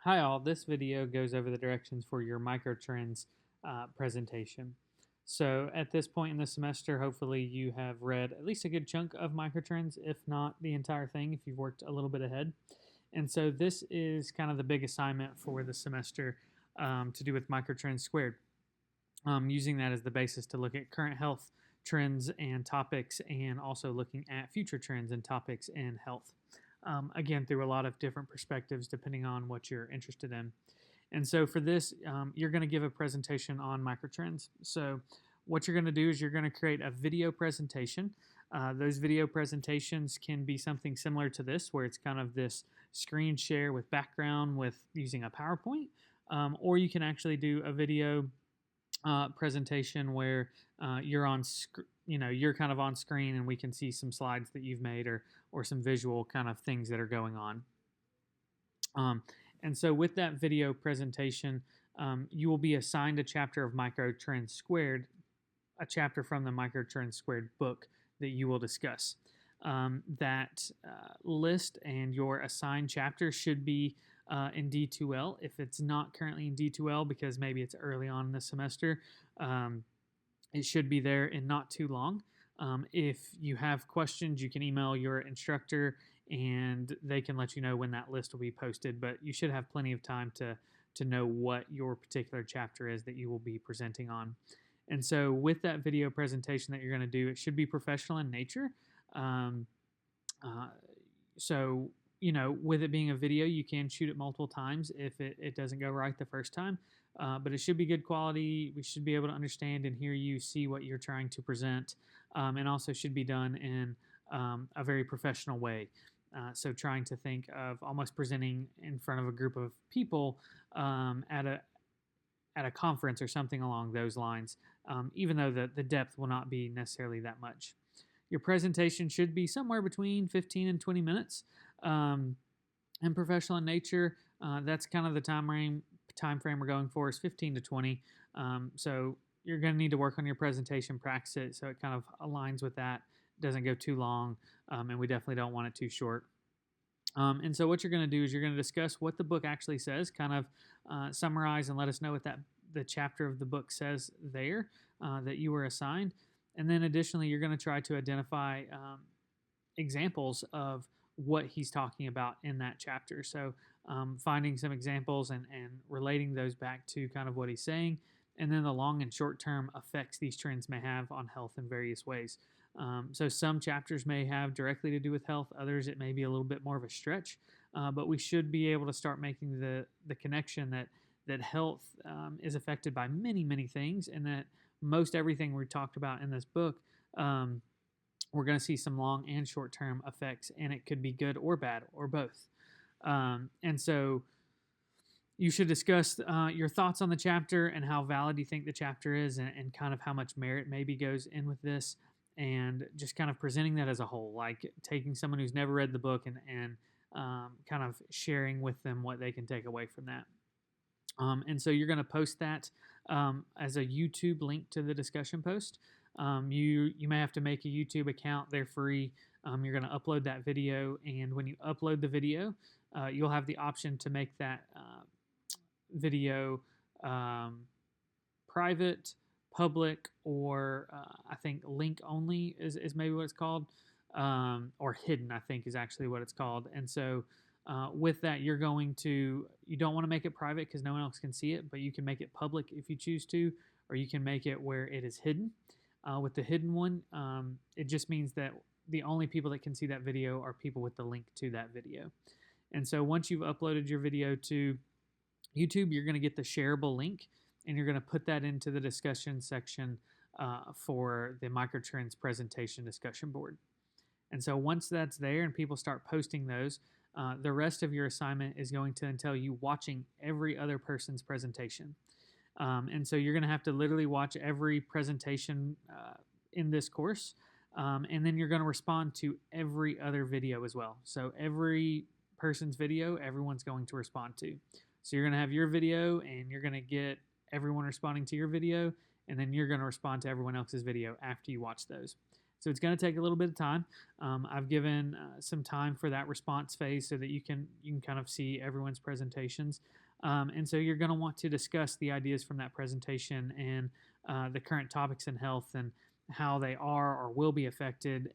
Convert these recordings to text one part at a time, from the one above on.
Hi all, this video goes over the directions for your microtrends presentation. So at this point in the semester, hopefully you have read at least a good chunk of microtrends, if not the entire thing, if you've worked a little bit ahead. And so this is kind of the big assignment for the semester to do with microtrends squared, using that as the basis to look at current health trends and topics, and also looking at future trends and topics in health. Again, through a lot of different perspectives depending on what you're interested in. And so for this, you're going to give a presentation on microtrends. So what you're going to do is you're going to create a video presentation. Those video presentations can be something similar to this, where it's kind of this screen share with background with using a PowerPoint, or you can actually do a video presentation where you're on you're kind of on screen and we can see some slides that you've made, or some visual kind of things that are going on. And so with that video presentation, you will be assigned a chapter of Microtrends Squared, a chapter from the Microtrends Squared book that you will discuss. That list and your assigned chapter should be in D2L. If it's not currently in D2L because maybe it's early on in the semester, it should be there in not too long. If you have questions, you can email your instructor and they can let you know when that list will be posted, but you should have plenty of time to know what your particular chapter is that you will be presenting on. And so with that video presentation that you're going to do, it should be professional in nature. So, with it being a video, you can shoot it multiple times if it doesn't go right the first time. But it should be good quality. We should be able to understand and hear you, see what you're trying to present, and also should be done in a very professional way. So trying to think of almost presenting in front of a group of people at a conference or something along those lines, even though the depth will not be necessarily that much. Your presentation should be somewhere between 15 and 20 minutes. And professional in nature, that's kind of the time frame we're going for, is 15 to 20. So you're going to need to work on your presentation, practice it so it kind of aligns with that, doesn't go too long, and we definitely don't want it too short. And so what you're going to do is you're going to discuss what the book actually says, kind of summarize and let us know what the chapter of the book says there that you were assigned. And then additionally, you're going to try to identify examples of what he's talking about in that chapter. So finding some examples and relating those back to kind of what he's saying, and then the long and short term effects these trends may have on health in various ways. So some chapters may have directly to do with health, others it may be a little bit more of a stretch, but we should be able to start making the connection that health is affected by many, many things, and that most everything we talked about in this book, we're going to see some long and short-term effects, and it could be good or bad or both. And so you should discuss your thoughts on the chapter and how valid you think the chapter is, and kind of how much merit maybe goes in with this, and just kind of presenting that as a whole, like taking someone who's never read the book and kind of sharing with them what they can take away from that. And so you're going to post that as a YouTube link to the discussion post. You may have to make a YouTube account. They're free. You're going to upload that video, and when you upload the video, you'll have the option to make that video private, public, or I think link only is maybe what it's called, or hidden, I think is actually what it's called. And so with that, you don't want to make it private because no one else can see it, but you can make it public if you choose to, or you can make it where it is hidden. With the hidden one, it just means that the only people that can see that video are people with the link to that video. And so once you've uploaded your video to YouTube, you're going to get the shareable link, and you're going to put that into the discussion section for the microtrends presentation discussion board. And so once that's there and people start posting those, the rest of your assignment is going to entail you watching every other person's presentation. And so you're going to have to literally watch every presentation in this course, and then you're going to respond to every other video as well. So every person's video, everyone's going to respond to. So you're going to have your video, and you're going to get everyone responding to your video, and then you're going to respond to everyone else's video after you watch those. So it's going to take a little bit of time. I've given some time for that response phase so that you can kind of see everyone's presentations. And so you're going to want to discuss the ideas from that presentation and the current topics in health and how they are or will be affected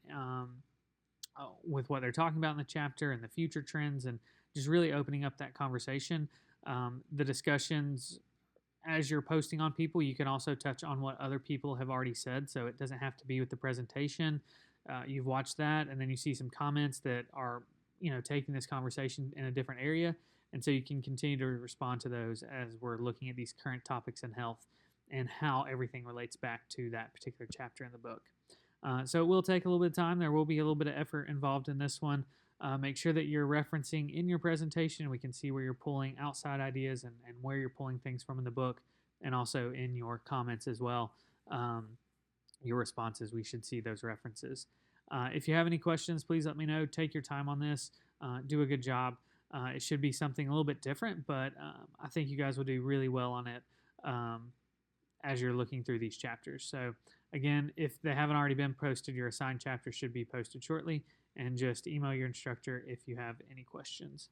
with what they're talking about in the chapter and the future trends, and just really opening up that conversation. The discussions, as you're posting on people, you can also touch on what other people have already said. So it doesn't have to be with the presentation. You've watched that, and then you see some comments that are, taking this conversation in a different area. And so you can continue to respond to those as we're looking at these current topics in health and how everything relates back to that particular chapter in the book. So it will take a little bit of time. There will be a little bit of effort involved in this one. Make sure that you're referencing in your presentation. We can see where you're pulling outside ideas and where you're pulling things from in the book, and also in your comments as well. Your responses, we should see those references. If you have any questions, please let me know. Take your time on this. Do a good job. It should be something a little bit different, but I think you guys will do really well on it as you're looking through these chapters. So again, if they haven't already been posted, your assigned chapter should be posted shortly, and just email your instructor if you have any questions.